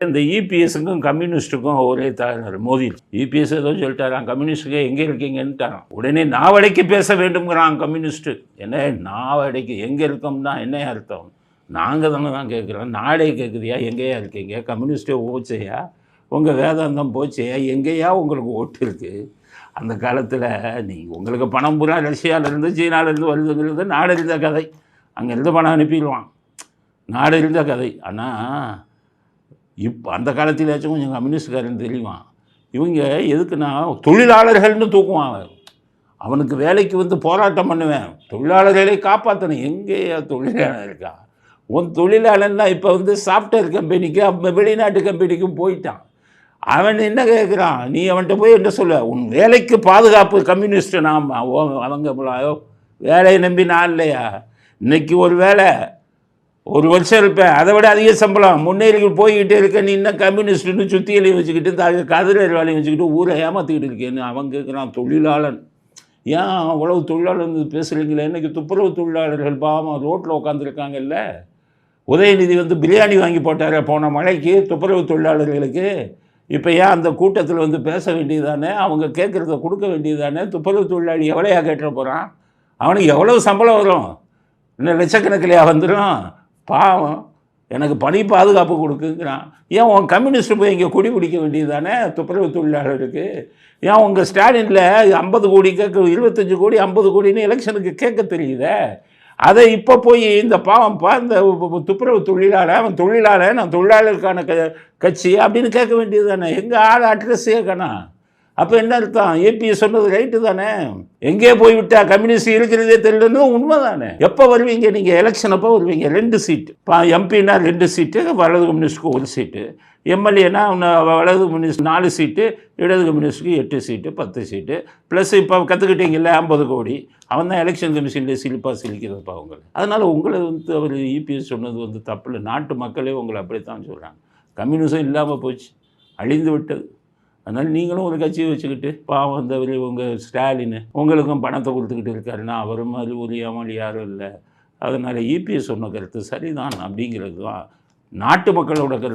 இந்த இபிஎஸ்க்கும் கம்யூனிஸ்ட்டுக்கும் ஒரே மோதி. இபிஎஸ் ஏதோ சொல்லிட்டாரான், கம்யூனிஸ்ட்டுக்கு எங்கே இருக்கீங்கன்னுட்டாரான். உடனே நாவடைக்கு பேச வேண்டும்ங்கிறான் கம்யூனிஸ்ட்டு. என்ன நாவடைக்கு எங்கே இருக்கோம்னா என்ன அர்த்தம்? நாங்கள் தானே தான் கேட்குறோம். நாடே கேட்குதியா எங்கேயா இருக்கீங்க? கம்யூனிஸ்ட்டே ஓச்சையா? உங்கள் வேதாந்தம் போச்சையா? எங்கேயா உங்களுக்கு ஓட்டு இருக்குது? அந்த காலத்தில் உங்களுக்கு பணம் பூரா ரஷ்யாவிலேருந்து சீனாவிலேருந்து வருதுங்கிறது நாடறிந்த கதை. அங்கேருந்து பணம் அனுப்பிடுவான், நாடறிந்த கதை. ஆனால் இப்போ அந்த காலத்திலேயாச்சும் கொஞ்சம் கம்யூனிஸ்ட்காரன் தெரியுவான். இவங்க எதுக்குன்னா தொழிலாளர்கள்னு தூக்குவான். அவனுக்கு வேலைக்கு வந்து போராட்டம் பண்ணுவேன், தொழிலாளர்களை காப்பாற்றணும். எங்கேயா தொழிலாளர் இருக்கா? உன் தொழிலாளன்னா இப்போ வந்து சாஃப்ட்வேர் கம்பெனிக்கு வெளிநாட்டு கம்பெனிக்கும் போயிட்டான். அவன் என்ன கேட்குறான்? நீ அவன்கிட்ட போய் என்ன சொல்ல? உன் வேலைக்கு பாதுகாப்பு கம்யூனிஸ்ட்டு நாம் அவங்க வேலையை நம்பி நான் இல்லையா? இன்றைக்கி ஒரு வேலை ஒரு வருஷம் இருப்பேன், அதை விட அதிக சம்பளம், முன்னேறிகள் போய்கிட்டே இருக்க, நீ இன்னும் கம்யூனிஸ்ட்டுன்னு சுத்தியலையும் வச்சுக்கிட்டு கதிரர் வேலையும் வச்சுக்கிட்டு ஊரை ஏமாற்றிக்கிட்டு இருக்கேன்னு அவன் கேட்குறான். தொழிலாளன் ஏன் அவ்வளவு தொழிலாளர் பேசுகிறீங்களே? இன்றைக்கி துப்புரவு தொழிலாளர்கள் பாவம் ரோட்டில் உட்காந்துருக்காங்கல்ல. உதயநிதி வந்து பிரியாணி வாங்கி போட்டார் போன மழைக்கு துப்புரவு தொழிலாளர்களுக்கு. இப்போ ஏன் அந்த கூட்டத்தில் வந்து பேச வேண்டியதானே? அவங்க கேட்குறத கொடுக்க வேண்டியதானே? துப்புரவு தொழிலாளி எவ்வளோயா கேட்டுற போகிறான்? அவனுக்கு எவ்வளோ சம்பளம் வரும்? இன்னும் லட்சக்கணக்கிலையா வந்துடும்? பாவம், எனக்கு பணி பாதுகாப்பு கொடுக்குங்கிறான். ஏன் உன் கம்யூனிஸ்ட்டு போய் இங்கே கொடி பிடிக்க வேண்டியது தானே துப்புரவு தொழிலாளருக்கு? ஏன் உங்கள் ஸ்டாலினில் 50 கோடி கேட்க, 25 கோடி 50 கோடின்னு எலெக்ஷனுக்கு கேட்க தெரியுதே. அதை இப்போ போய் இந்த பாவம்ப்பா இந்த துப்புரவு தொழிலாளர், அவன் தொழிலாளர், நான் தொழிலாளருக்கான கட்சி அப்படின்னு கேட்க வேண்டியது தானே. எங்கள் ஆள் அட்ரஸே காணா. அப்போ என்ன அர்த்தம்? ஏபிஎஸ் சொன்னது ரைட்டு தானே. எங்கே போய்விட்டா கம்யூனிஸ்ட் இருக்கிறதே தெரியலன்னு உண்மை தானே. எப்போ வருவீங்க நீங்கள்? எலெக்ஷன் அப்போ வருவீங்க. 2 சீட்டு எம்பின்னா 2 சீட்டு, வலது கம்யூனிஸ்ட்டுக்கு 1 சீட்டு, எம்எல்ஏனா வலது கம்யூனிஸ்ட் 4 சீட்டு, இடது கம்யூனிஸ்ட்டுக்கு 8 சீட்டு, 10 சீட்டு ப்ளஸ் இப்போ கற்றுக்கிட்டீங்கல்ல 50 கோடி. அவன் தான் எலெக்ஷன் கமிஷனில் சிலிப்பாக சிலிக்கிறதுப்பா அவங்களை. அதனால் உங்களை வந்து அவர் இபிஎஸ் சொன்னது வந்து தப்பு இல்லை. நாட்டு மக்களே உங்களை அப்படித்தான் சொல்கிறாங்க. கம்யூனிசம் இல்லாமல் போச்சு, அழிந்து விட்டது. அதனால் நீங்களும் ஒரு கட்சியை வச்சுக்கிட்டு பாவம் அந்த உங்கள் ஸ்டாலின் உங்களுக்கும் பணத்தை கொடுத்துக்கிட்டு இருக்காருன்னா அவர் மாதிரி ஒரு ஏமாளி யாரும் இல்லை. அதனால் இபிஎஸ் சொன்ன கருத்து சரிதான் அப்படிங்கிறது தான் நாட்டு மக்களோட கருத்து.